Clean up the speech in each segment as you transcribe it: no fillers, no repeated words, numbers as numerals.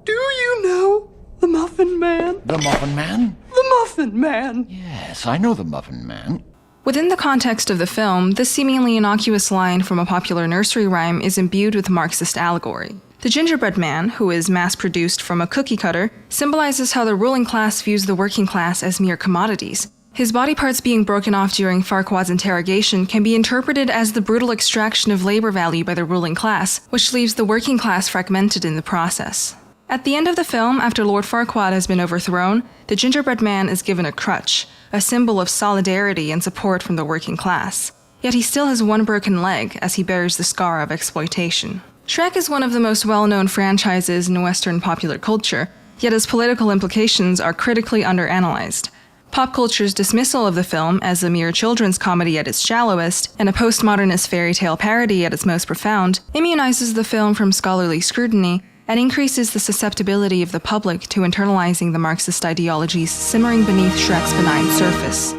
Do you know the Muffin Man? The Muffin Man? The Muffin Man! Yes, I know the Muffin Man. Within the context of the film, this seemingly innocuous line from a popular nursery rhyme is imbued with Marxist allegory. The gingerbread man, who is mass-produced from a cookie cutter, symbolizes how the ruling class views the working class as mere commodities. His body parts being broken off during Farquaad's interrogation can be interpreted as the brutal extraction of labor value by the ruling class, which leaves the working class fragmented in the process. At the end of the film, after Lord Farquaad has been overthrown, the gingerbread man is given a crutch, a symbol of solidarity and support from the working class. Yet he still has one broken leg as he bears the scar of exploitation. Shrek is one of the most well-known franchises in Western popular culture, yet its political implications are critically underanalyzed. Pop culture's dismissal of the film as a mere children's comedy at its shallowest and a postmodernist fairy tale parody at its most profound immunizes the film from scholarly scrutiny and increases the susceptibility of the public to internalizing the Marxist ideologies simmering beneath Shrek's benign surface.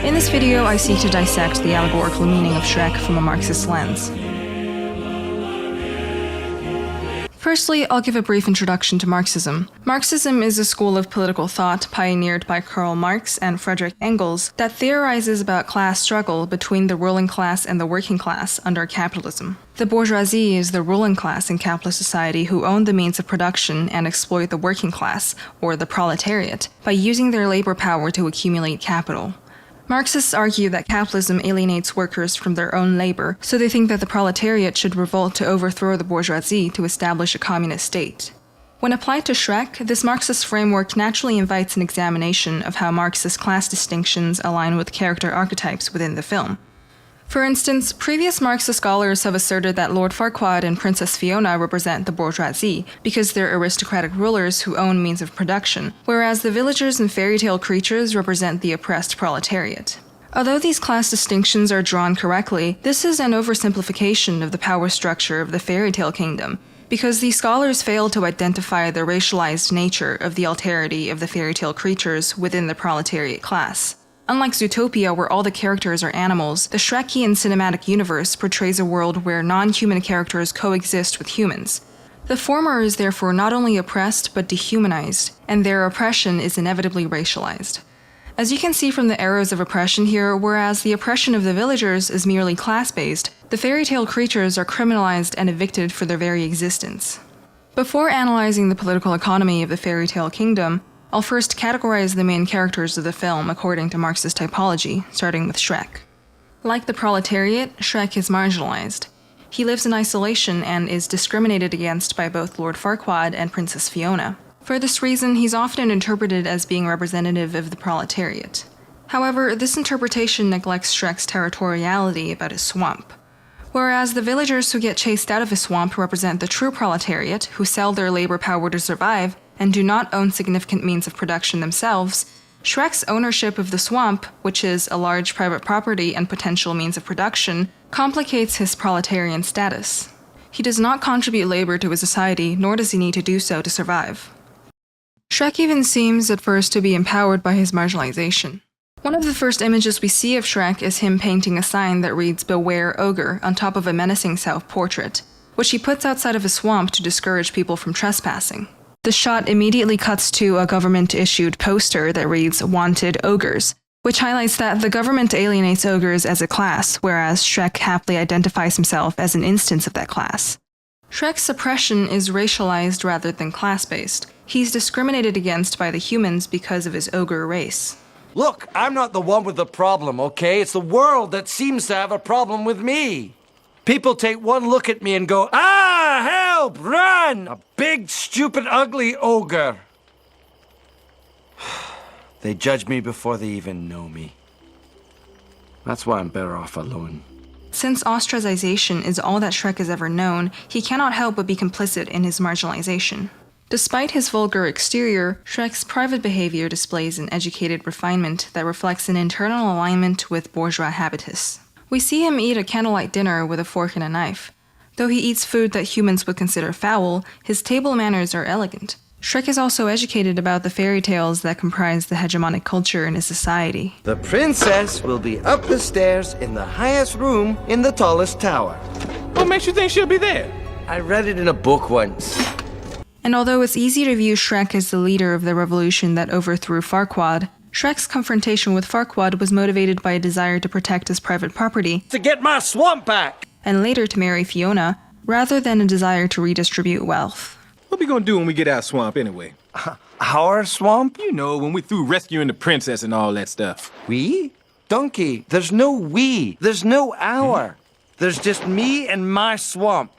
In this video, I seek to dissect the allegorical meaning of Shrek from a Marxist lens. Firstly, I'll give a brief introduction to Marxism. Marxism is a school of political thought pioneered by Karl Marx and Friedrich Engels that theorizes about class struggle between the ruling class and the working class under capitalism. The bourgeoisie is the ruling class in capitalist society who own the means of production and exploit the working class, or the proletariat, by using their labor power to accumulate capital. Marxists argue that capitalism alienates workers from their own labor, so they think that the proletariat should revolt to overthrow the bourgeoisie to establish a communist state. When applied to Shrek, this Marxist framework naturally invites an examination of how Marxist class distinctions align with character archetypes within the film. For instance, previous Marxist scholars have asserted that Lord Farquaad and Princess Fiona represent the bourgeoisie because they're aristocratic rulers who own means of production, whereas the villagers and fairy tale creatures represent the oppressed proletariat. Although these class distinctions are drawn correctly, this is an oversimplification of the power structure of the fairy tale kingdom, because these scholars fail to identify the racialized nature of the alterity of the fairy tale creatures within the proletariat class. Unlike Zootopia, where all the characters are animals, the Shrekian cinematic universe portrays a world where non-human characters coexist with humans. The former is therefore not only oppressed but dehumanized, and their oppression is inevitably racialized. As you can see from the arrows of oppression here, whereas the oppression of the villagers is merely class-based, the fairy tale creatures are criminalized and evicted for their very existence. Before analyzing the political economy of the fairy tale kingdom, I'll first categorize the main characters of the film according to Marxist typology, starting with Shrek. Like the proletariat, Shrek is marginalized. He lives in isolation and is discriminated against by both Lord Farquaad and Princess Fiona. For this reason, he's often interpreted as being representative of the proletariat. However, this interpretation neglects Shrek's territoriality about his swamp. Whereas the villagers who get chased out of his swamp represent the true proletariat, who sell their labor power to survive, and do not own significant means of production themselves, Shrek's ownership of the swamp, which is a large private property and potential means of production, complicates his proletarian status. He does not contribute labor to his society, nor does he need to do so to survive. Shrek even seems at first to be empowered by his marginalization. One of the first images we see of Shrek is him painting a sign that reads "Beware Ogre" on top of a menacing self-portrait, which he puts outside of his swamp to discourage people from trespassing. The shot immediately cuts to a government-issued poster that reads "Wanted Ogres," which highlights that the government alienates ogres as a class, whereas Shrek happily identifies himself as an instance of that class. Shrek's oppression is racialized rather than class-based. He's discriminated against by the humans because of his ogre race. Look, I'm not the one with the problem, okay? It's the world that seems to have a problem with me. People take one look at me and go, "Ah, help, run! A big, stupid, ugly ogre." They judge me before they even know me. That's why I'm better off alone. Since ostracization is all that Shrek has ever known, he cannot help but be complicit in his marginalization. Despite his vulgar exterior, Shrek's private behavior displays an educated refinement that reflects an internal alignment with bourgeois habitus. We see him eat a candlelight dinner with a fork and a knife. Though he eats food that humans would consider foul, his table manners are elegant. Shrek is also educated about the fairy tales that comprise the hegemonic culture in his society. The princess will be up the stairs in the highest room in the tallest tower. What makes you think she'll be there? I read it in a book once. And although it's easy to view Shrek as the leader of the revolution that overthrew Farquaad, Shrek's confrontation with Farquaad was motivated by a desire to protect his private property To get my swamp back! and later to marry Fiona, rather than a desire to redistribute wealth. What we gonna do when we get out swamp anyway? Our swamp? You know, when we through rescuing the princess and all that stuff. We? Donkey, there's no we. There's no our. There's just me and my swamp.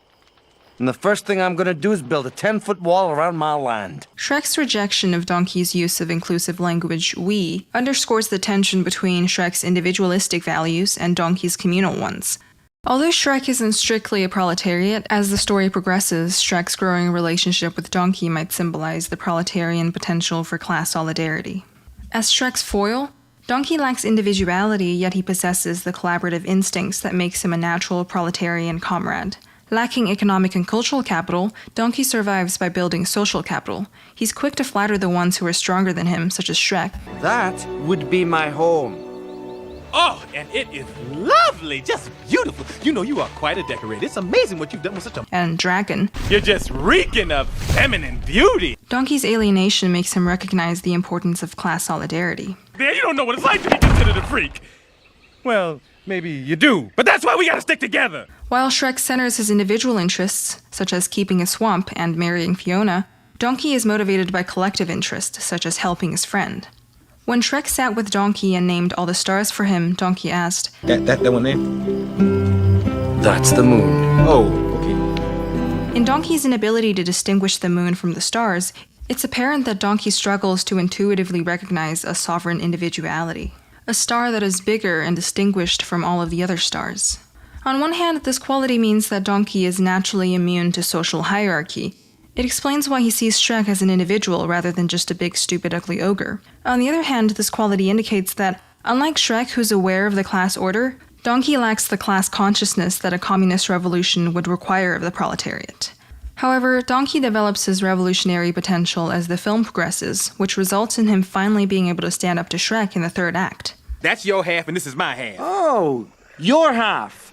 And the first thing I'm gonna do is build a 10-foot wall around my land. Shrek's rejection of Donkey's use of inclusive language we underscores the tension between Shrek's individualistic values and Donkey's communal ones. Although Shrek isn't strictly a proletariat, as the story progresses, Shrek's growing relationship with Donkey might symbolize the proletarian potential for class solidarity. As Shrek's foil, Donkey lacks individuality, yet he possesses the collaborative instincts that makes him a natural proletarian comrade. Lacking economic and cultural capital, Donkey survives by building social capital. He's quick to flatter the ones who are stronger than him, such as Shrek, That would be my home. Oh, and it is lovely, just beautiful. You know you are quite a decorator. It's amazing what you've done with such a... and Dragon. You're just reeking of feminine beauty. Donkey's alienation makes him recognize the importance of class solidarity. Man, you don't know what it's like to be considered a freak. Well, maybe you do, but that's why we gotta stick together. While Shrek centers his individual interests, such as keeping a swamp and marrying Fiona, Donkey is motivated by collective interest, such as helping his friend. When Shrek sat with Donkey and named all the stars for him, Donkey asked, That one there? That's the moon. Oh, okay. in Donkey's inability to distinguish the moon from the stars, it's apparent that Donkey struggles to intuitively recognize a sovereign individuality, a star that is bigger and distinguished from all of the other stars. On one hand, this quality means that Donkey is naturally immune to social hierarchy. It explains why he sees Shrek as an individual rather than just a big, stupid, ugly ogre. On the other hand, this quality indicates that, unlike Shrek, who's aware of the class order, Donkey lacks the class consciousness that a communist revolution would require of the proletariat. However, Donkey develops his revolutionary potential as the film progresses, which results in him finally being able to stand up to Shrek in the third act. That's your half and this is my half. Oh, your half.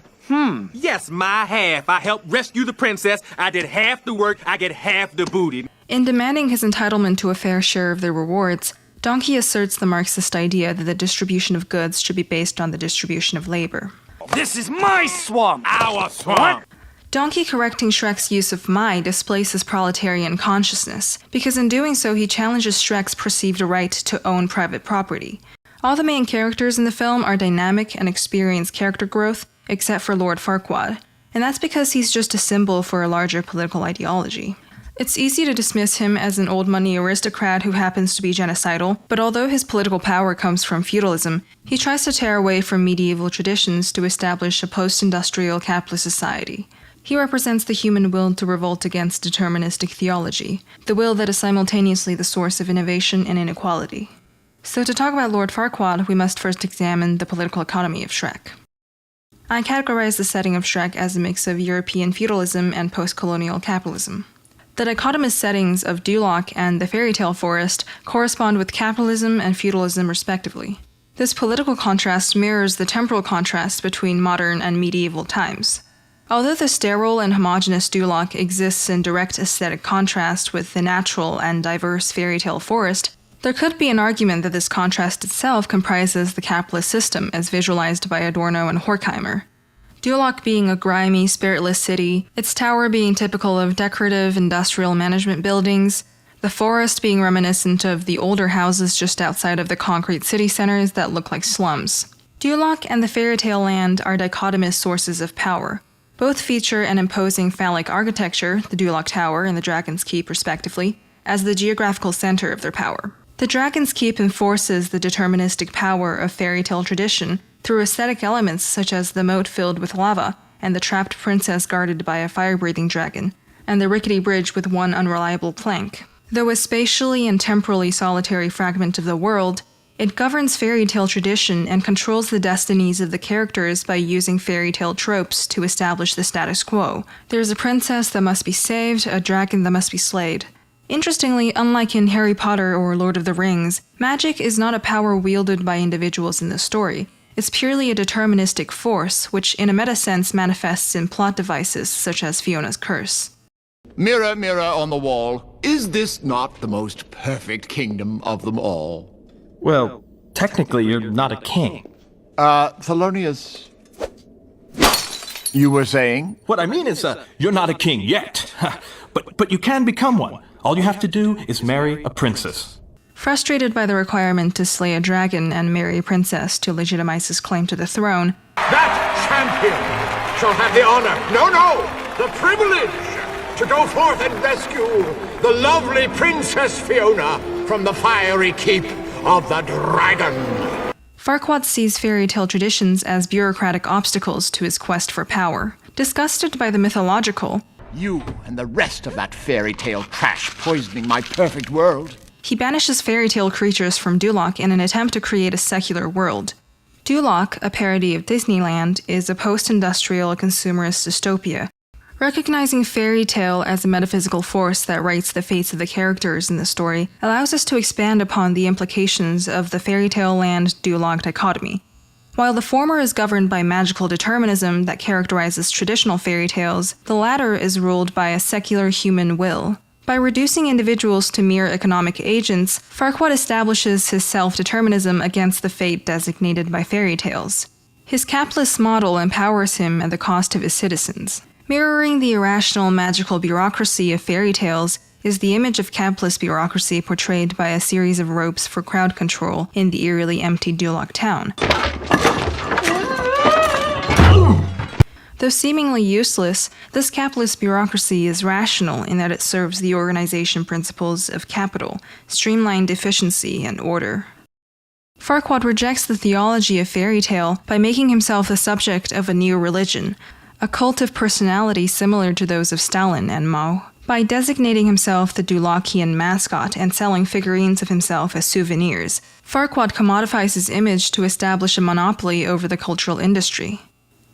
Yes, my half. I helped rescue the princess. I did half the work. I get half the booty. In demanding his entitlement to a fair share of the rewards, Donkey asserts the Marxist idea that the distribution of goods should be based on the distribution of labor. This is my swamp. Our swamp. Donkey correcting Shrek's use of my displaces proletarian consciousness, because in doing so he challenges Shrek's perceived right to own private property. All the main characters in the film are dynamic and experience character growth, except for Lord Farquaad, and that's because he's just a symbol for a larger political ideology. It's easy to dismiss him as an old money aristocrat who happens to be genocidal, but although his political power comes from feudalism, he tries to tear away from medieval traditions to establish a post-industrial capitalist society. He represents the human will to revolt against deterministic theology, the will that is simultaneously the source of innovation and inequality. So to talk about Lord Farquaad, we must first examine the political economy of Shrek. I categorize the setting of Shrek as a mix of European feudalism and post-colonial capitalism. The dichotomous settings of Duloc and the fairy tale forest correspond with capitalism and feudalism respectively. This political contrast mirrors the temporal contrast between modern and medieval times. Although the sterile and homogeneous Duloc exists in direct aesthetic contrast with the natural and diverse fairy tale forest, there could be an argument that this contrast itself comprises the capitalist system as visualized by Adorno and Horkheimer. Duloc being a grimy, spiritless city, its tower being typical of decorative industrial management buildings, the forest being reminiscent of the older houses just outside of the concrete city centers that look like slums. Duloc and the fairy tale land are dichotomous sources of power. Both feature an imposing phallic architecture, the Duloc Tower and the Dragon's Keep respectively, as the geographical center of their power. The Dragon's Keep enforces the deterministic power of fairy tale tradition through aesthetic elements such as the moat filled with lava, and the trapped princess guarded by a fire-breathing dragon, and the rickety bridge with one unreliable plank. Though a spatially and temporally solitary fragment of the world, it governs fairy tale tradition and controls the destinies of the characters by using fairy tale tropes to establish the status quo. There's a princess that must be saved, a dragon that must be slayed. Interestingly, unlike in Harry Potter or Lord of the Rings, magic is not a power wielded by individuals in the story. It's purely a deterministic force, which in a meta sense manifests in plot devices such as Fiona's curse. Mirror, mirror on the wall, is this not the most perfect kingdom of them all? Well, technically, you're not a king. Thelonious, you were saying? What I mean is, you're not a king yet. But you can become one. All you have to do is marry a princess. Frustrated by the requirement to slay a dragon and marry a princess to legitimize his claim to the throne, That champion shall have the honor, no, the privilege to go forth and rescue the lovely Princess Fiona from the fiery keep of the dragon. Farquaad sees fairy tale traditions as bureaucratic obstacles to his quest for power. Disgusted by the mythological, You and the rest of that fairy tale trash poisoning my perfect world. he banishes fairy tale creatures from Duloc in an attempt to create a secular world. Duloc, a parody of Disneyland, is a post-industrial consumerist dystopia. Recognizing fairy tale as a metaphysical force that writes the fates of the characters in the story allows us to expand upon the implications of the fairy tale land Duloc dichotomy. While the former is governed by magical determinism that characterizes traditional fairy tales, the latter is ruled by a secular human will. By reducing individuals to mere economic agents, Farquaad establishes his self-determinism against the fate designated by fairy tales. His capitalist model empowers him at the cost of his citizens. Mirroring the irrational magical bureaucracy of fairy tales is the image of capitalist bureaucracy portrayed by a series of ropes for crowd control in the eerily empty Duloc town. Though seemingly useless, this capitalist bureaucracy is rational in that it serves the organization principles of capital, streamlined efficiency, and order. Farquaad rejects the theology of fairy tale by making himself the subject of a new religion, a cult of personality similar to those of Stalin and Mao. By designating himself the Dulocian mascot and selling figurines of himself as souvenirs, Farquaad commodifies his image to establish a monopoly over the cultural industry.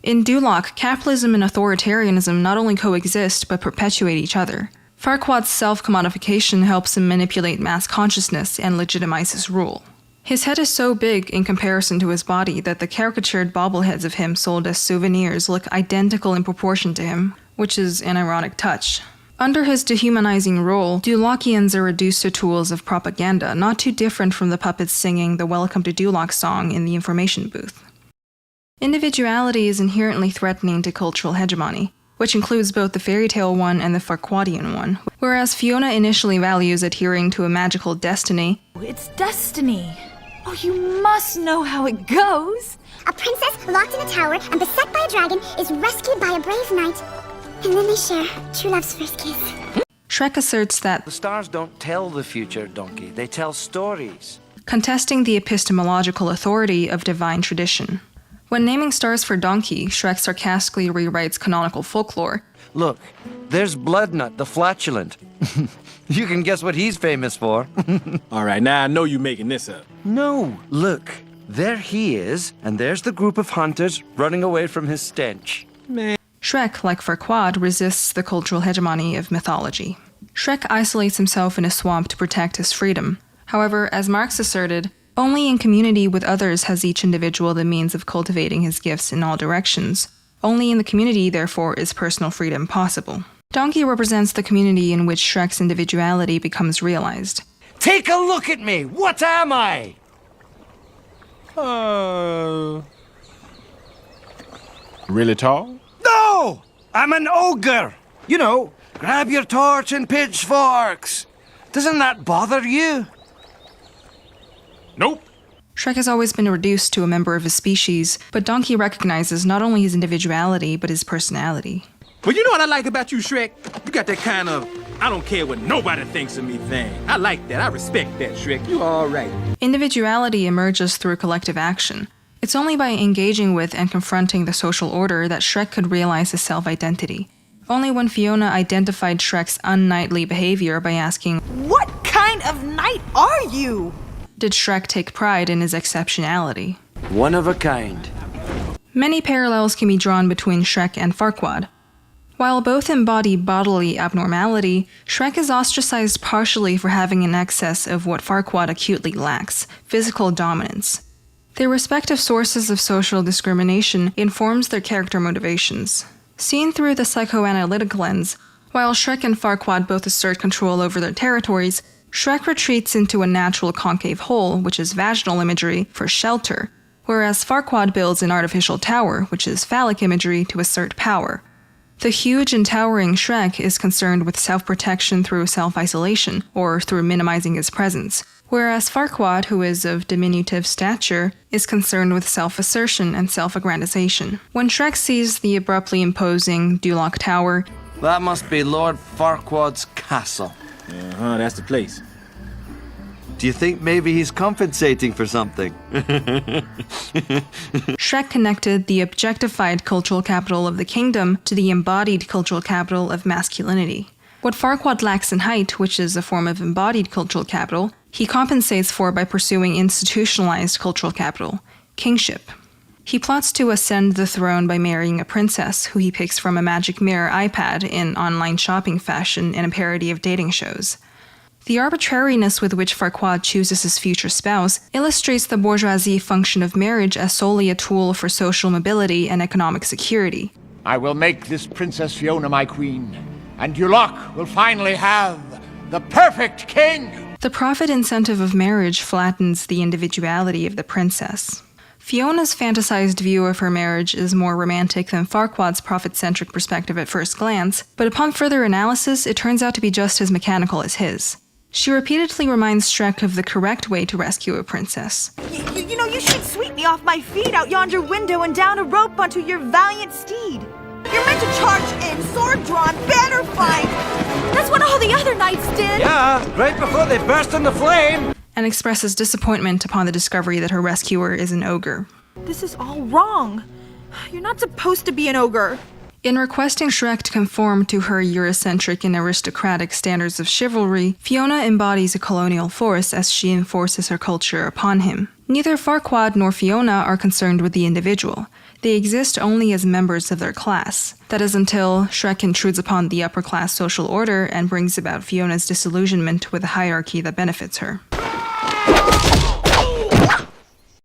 In Duloc, capitalism and authoritarianism not only coexist but perpetuate each other. Farquaad's self-commodification helps him manipulate mass consciousness and legitimize his rule. His head is so big in comparison to his body that the caricatured bobbleheads of him sold as souvenirs look identical in proportion to him, which is an ironic touch. Under his dehumanizing role, Dulocians are reduced to tools of propaganda, not too different from the puppets singing the Welcome to Duloc song in the information booth. Individuality is inherently threatening to cultural hegemony, which includes both the fairy tale one and the Farquaadian one. Whereas Fiona initially values adhering to a magical destiny, It's destiny. Oh, you must know how it goes. A princess locked in a tower and beset by a dragon is rescued by a brave knight. And then they share true love's first kiss. Shrek asserts that The stars don't tell the future, Donkey. They tell stories. contesting the epistemological authority of divine tradition. When naming stars for Donkey, Shrek sarcastically rewrites canonical folklore. Look, there's Bloodnut, the flatulent. You can guess what he's famous for. All right, now I know you making this up. No, look. There he is, and there's the group of hunters running away from his stench. Shrek, like Farquaad, resists the cultural hegemony of mythology. Shrek isolates himself in a swamp to protect his freedom. However, as Marx asserted, only in community with others has each individual the means of cultivating his gifts in all directions. Only in the community, therefore, is personal freedom possible. Donkey represents the community in which Shrek's individuality becomes realized. Take a look at me! What am I? Really tall? No! I'm an ogre! You know, grab your torch and pitchforks. Doesn't that bother you? Nope. Shrek has always been reduced to a member of his species, but Donkey recognizes not only his individuality, but his personality. Well, you know what I like about you, Shrek? You got that kind of, I don't care what nobody thinks of me thing. I like that. I respect that, Shrek. You all right. Individuality emerges through collective action. It's only by engaging with and confronting the social order that Shrek could realize his self-identity. Only when Fiona identified Shrek's unknightly behavior by asking, What kind of knight are you? did Shrek take pride in his exceptionality. One of a kind. Many parallels can be drawn between Shrek and Farquaad. While both embody bodily abnormality, Shrek is ostracized partially for having an excess of what Farquaad acutely lacks, physical dominance. Their respective sources of social discrimination informs their character motivations. Seen through the psychoanalytic lens, While Shrek and Farquaad both assert control over their territories, Shrek retreats into a natural concave hole, which is vaginal imagery, for shelter, whereas Farquaad builds an artificial tower, which is phallic imagery, to assert power. The huge and towering Shrek is concerned with self-protection through self-isolation, or through minimizing his presence, whereas Farquaad, who is of diminutive stature, is concerned with self-assertion and self-aggrandization. When Shrek sees the abruptly imposing Duloc Tower, That must be Lord Farquaad's castle. Uh-huh, that's the place. Do you think maybe he's compensating for something? Shrek connected the objectified cultural capital of the kingdom to the embodied cultural capital of masculinity. What Farquaad lacks in height, which is a form of embodied cultural capital, he compensates for by pursuing institutionalized cultural capital, kingship. He plots to ascend the throne by marrying a princess who he picks from a magic mirror iPad in online shopping fashion in a parody of dating shows. The arbitrariness with which Farquaad chooses his future spouse illustrates the bourgeoisie function of marriage as solely a tool for social mobility and economic security. I will make this Princess Fiona my queen, and Duloc will finally have the perfect king! The profit incentive of marriage flattens the individuality of the princess. Fiona's fantasized view of her marriage is more romantic than Farquaad's profit-centric perspective at first glance, but upon further analysis, it turns out to be just as mechanical as his. She repeatedly reminds Shrek of the correct way to rescue a princess. You know, you should sweep me off my feet out yonder window and down a rope onto your valiant steed. You're meant to charge in, sword drawn, banner flying. That's what all the other knights did. Yeah, right before they burst into flame. And expresses disappointment upon the discovery that her rescuer is an ogre. This is all wrong. You're not supposed to be an ogre. In requesting Shrek to conform to her Eurocentric and aristocratic standards of chivalry, Fiona embodies a colonial force as she enforces her culture upon him. Neither Farquaad nor Fiona are concerned with the individual. They exist only as members of their class. That is until Shrek intrudes upon the upper-class social order and brings about Fiona's disillusionment with a hierarchy that benefits her.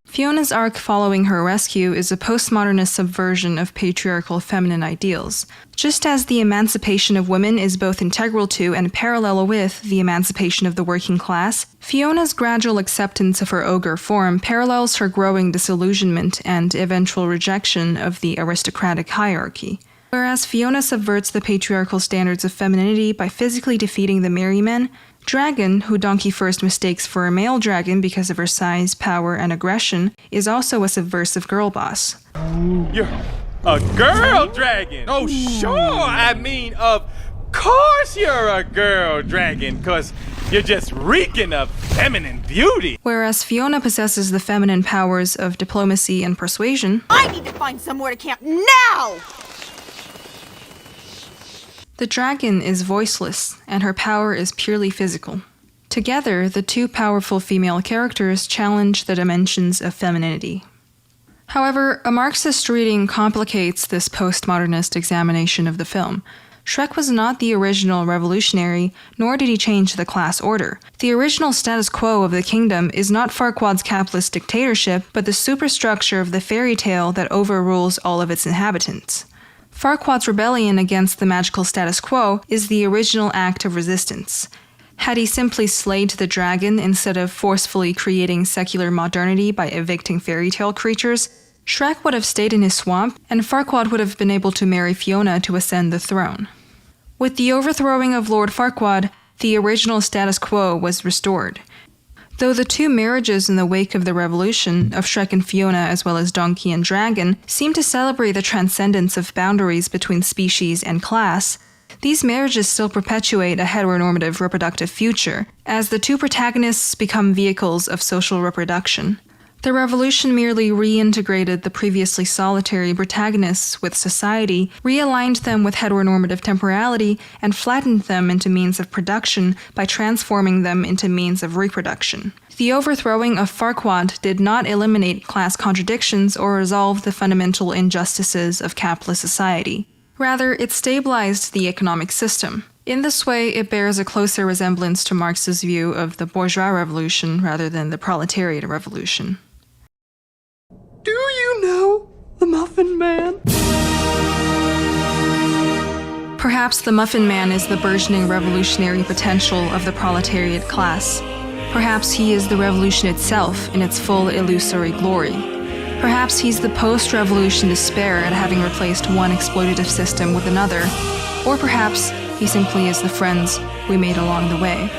Fiona's arc following her rescue is a postmodernist subversion of patriarchal feminine ideals. Just as the emancipation of women is both integral to and parallel with the emancipation of the working class, Fiona's gradual acceptance of her ogre form parallels her growing disillusionment and eventual rejection of the aristocratic hierarchy. Whereas Fiona subverts the patriarchal standards of femininity by physically defeating the merry men, Dragon, who Donkey first mistakes for a male dragon because of her size, power, and aggression, is also a subversive girl boss. You're a girl dragon! Oh, sure! I mean, of course you're a girl dragon, 'cause you're just reeking of feminine beauty! Whereas Fiona possesses the feminine powers of diplomacy and persuasion, I need to find somewhere to camp now! the dragon is voiceless, and her power is purely physical. Together, the two powerful female characters challenge the dimensions of femininity. However, a Marxist reading complicates this postmodernist examination of the film. Shrek was not the original revolutionary, nor did he change the class order. The original status quo of the kingdom is not Farquaad's capitalist dictatorship, but the superstructure of the fairy tale that overrules all of its inhabitants. Farquaad's rebellion against the magical status quo is the original act of resistance. Had he simply slayed the dragon instead of forcefully creating secular modernity by evicting fairy tale creatures, Shrek would have stayed in his swamp, and Farquaad would have been able to marry Fiona to ascend the throne. With the overthrowing of Lord Farquaad, the original status quo was restored. Though the two marriages in the wake of the revolution, of Shrek and Fiona as well as Donkey and Dragon, seem to celebrate the transcendence of boundaries between species and class, these marriages still perpetuate a heteronormative reproductive future, as the two protagonists become vehicles of social reproduction. The revolution merely reintegrated the previously solitary protagonists with society, realigned them with heteronormative temporality, and flattened them into means of production by transforming them into means of reproduction. The overthrowing of Farquaad did not eliminate class contradictions or resolve the fundamental injustices of capitalist society. Rather, it stabilized the economic system. In this way, it bears a closer resemblance to Marx's view of the bourgeois revolution rather than the proletariat revolution. Do you know the Muffin Man? Perhaps the Muffin Man is the burgeoning revolutionary potential of the proletariat class. Perhaps he is the revolution itself in its full illusory glory. Perhaps he's the post-revolution despair at having replaced one exploitative system with another. Or perhaps he simply is the friends we made along the way.